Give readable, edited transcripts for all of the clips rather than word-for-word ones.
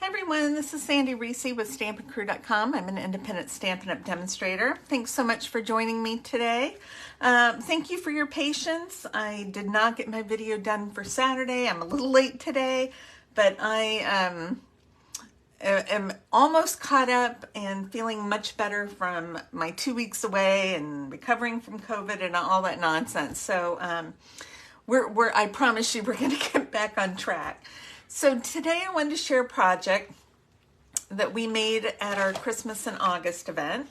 Hi everyone, this is Sandy Reese with StampinCrew.com. I'm an independent Stampin' Up! Demonstrator. Thanks so much for joining me today. Thank you for your patience. I did not get my video done for Saturday. I'm a little late today, but I am almost caught up and feeling much better from my 2 weeks away and recovering from COVID and all that nonsense. So I promise you we're going to get back on track. So today I wanted to share a project that we made at our Christmas in August event.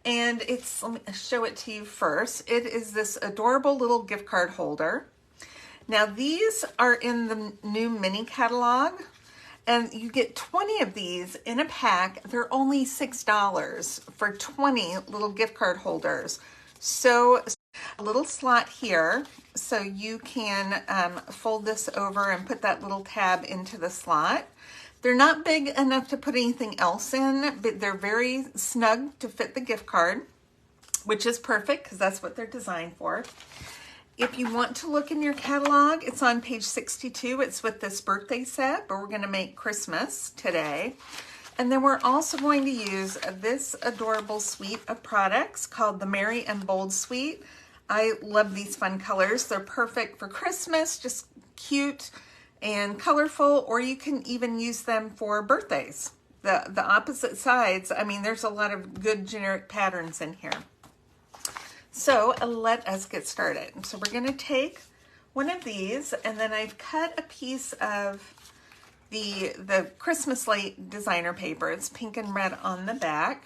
And let me show it to you first. It is this adorable little gift card holder. Now these are in the new mini catalog, and you get 20 of these in a pack. They're only $6 for 20 little gift card holders. So a little slot here, so you can fold this over and put that little tab into the slot. They're not big enough to put anything else in, but they're very snug to fit the gift card, which is perfect because that's what they're designed for. If you want to look in your catalog, it's on page 62. It's with this birthday set, but we're going to make Christmas today. And then we're also going to use this adorable suite of products called the Merry and Bold Suite. I love these fun colors. They're perfect for Christmas, just cute and colorful, or you can even use them for birthdays. The opposite sides, I mean, there's a lot of good generic patterns in here. So let us get started. So we're going to take one of these, and then I've cut a piece of the Christmas light designer paper. It's pink and red on the back.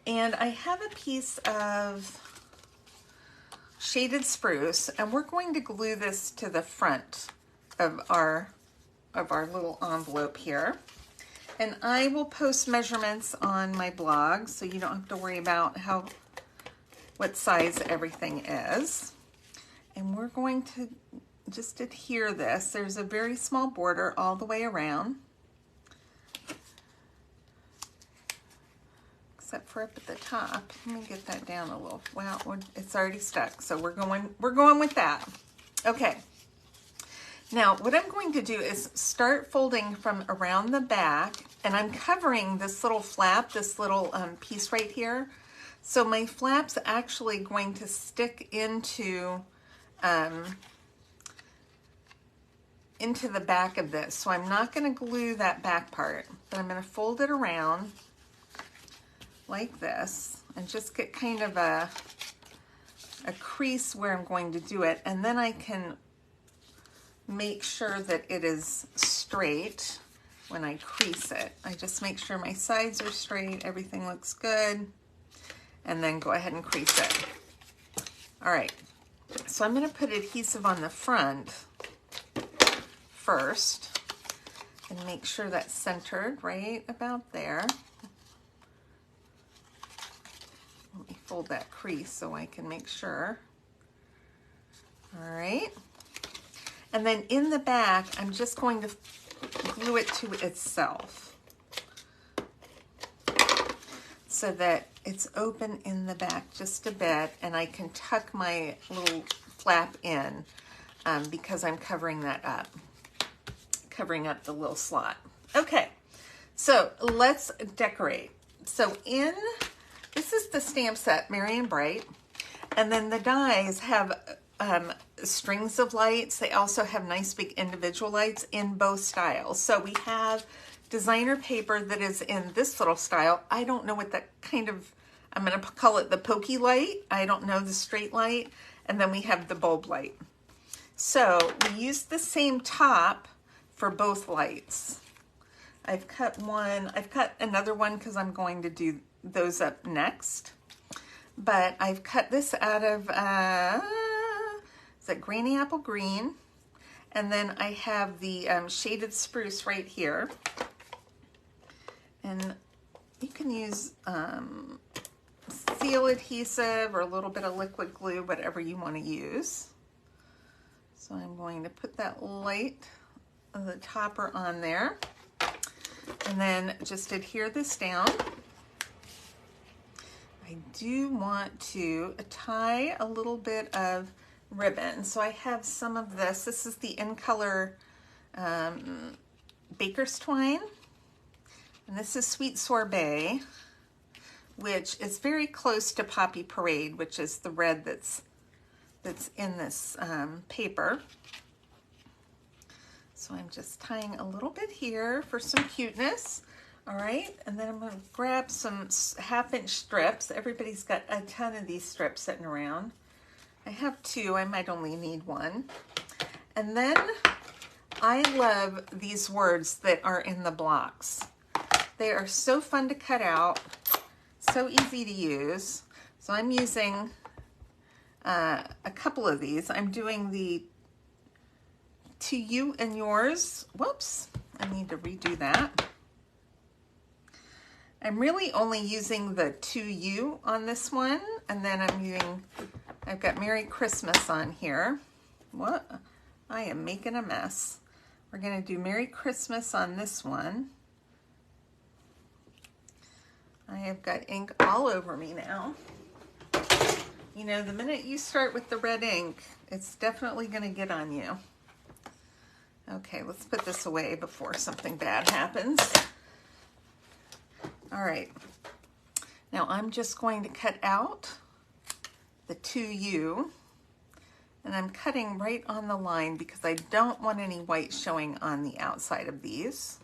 And I have a piece of shaded spruce, and we're going to glue this to the front of our little envelope here. And I will post measurements on my blog, so you don't have to worry about what size everything is. And we're going to just adhere this. There's a very small border all the way around, except for up at the top. Let me get that down a little. Well, it's already stuck, so we're going with that. Okay. Now, what I'm going to do is start folding from around the back, and I'm covering this little flap, this little piece right here. So my flap's actually going to stick into the back of this. So I'm not going to glue that back part, but I'm going to fold it around like this and just get kind of a crease where I'm going to do it. And then I can make sure that it is straight when I crease it. I just make sure my sides are straight, everything looks good, and then go ahead and crease it. All right, so I'm going to put adhesive on the front first and make sure that's centered right about there. Let me fold that crease so I can make sure. All right. And then in the back, I'm just going to glue it to itself so that it's open in the back just a bit, and I can tuck my little flap in because I'm covering that up, covering up the little slot. Okay, so let's decorate. So this is the stamp set, Merry and Bright, and then the dies have strings of lights. They also have nice big individual lights in both styles. So we have designer paper that is in this little style. I don't know what that kind of, I'm going to call it the pokey light. I don't know, the straight light. And then we have the bulb light. So we use the same top for both lights. I've cut another one because I'm going to do those up next. But I've cut this out of that Granny Apple Green, and then I have the shaded spruce right here, and you can use seal adhesive or a little bit of liquid glue, whatever you want to use. So I'm going to put that light of the topper on there, and then just adhere this down. I do want to tie a little bit of ribbon. So I have some of this. This is the In Color baker's twine, and this is Sweet Sorbet, which is very close to Poppy Parade, which is the red that's in this paper. So I'm just tying a little bit here for some cuteness. All right, and then I'm going to grab some 1/2-inch strips. Everybody's got a ton of these strips sitting around. I have 2, I might only need 1. And then I love these words that are in the blocks. They are so fun to cut out, so easy to use. So I'm using a couple of these. I'm doing the To You and Yours. Whoops, I need to redo that. I'm really only using the To You on this one, and then I've got Merry Christmas on here. What? I am making a mess. We're gonna do Merry Christmas on this one. I have got ink all over me now. You know, the minute you start with the red ink, it's definitely gonna get on you. Okay, let's put this away before something bad happens. All right, now I'm just going to cut out the To You, and I'm cutting right on the line because I don't want any white showing on the outside of these.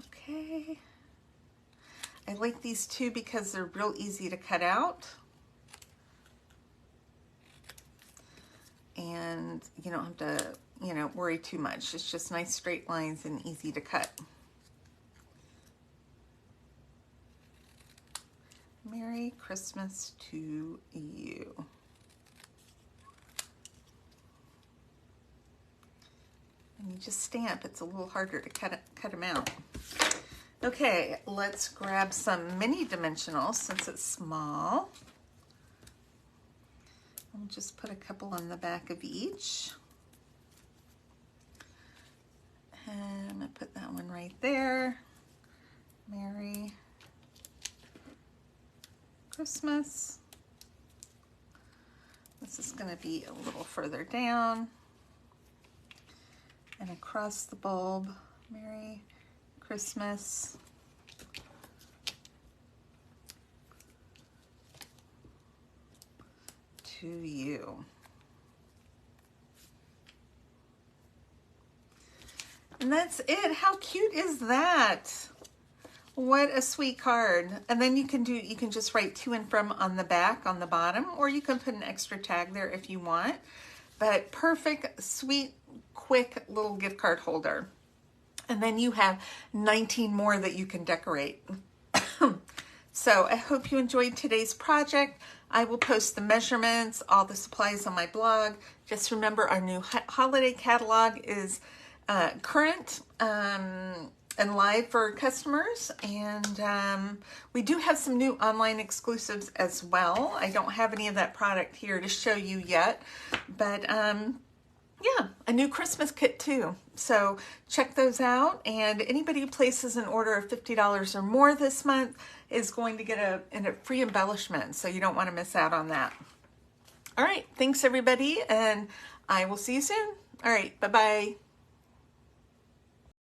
Okay, I like these too because they're real easy to cut out. And you don't have to, you know, worry too much. It's just nice straight lines and easy to cut. Merry Christmas to you. And you just stamp. It's a little harder to cut them out. Okay, let's grab some mini dimensionals since it's small. I'll just put a couple on the back of each. And I'm going to put that one right there. Merry Christmas. This is going to be a little further down. And across the bulb, Merry Christmas. To you. And that's it. How cute is that? What a sweet card. And then you can just write to and from on the back, on the bottom, or you can put an extra tag there if you want. But perfect, sweet, quick little gift card holder. And then you have 19 more that you can decorate. So I hope you enjoyed today's project. I will post the measurements, all the supplies on my blog. Just remember our new holiday catalog is current and live for customers. And we do have some new online exclusives as well. I don't have any of that product here to show you yet, but yeah, a new Christmas kit too. So check those out. And anybody who places an order of $50 or more this month is going to get a free embellishment. So you don't want to miss out on that. All right. Thanks everybody. And I will see you soon. All right. Bye-bye.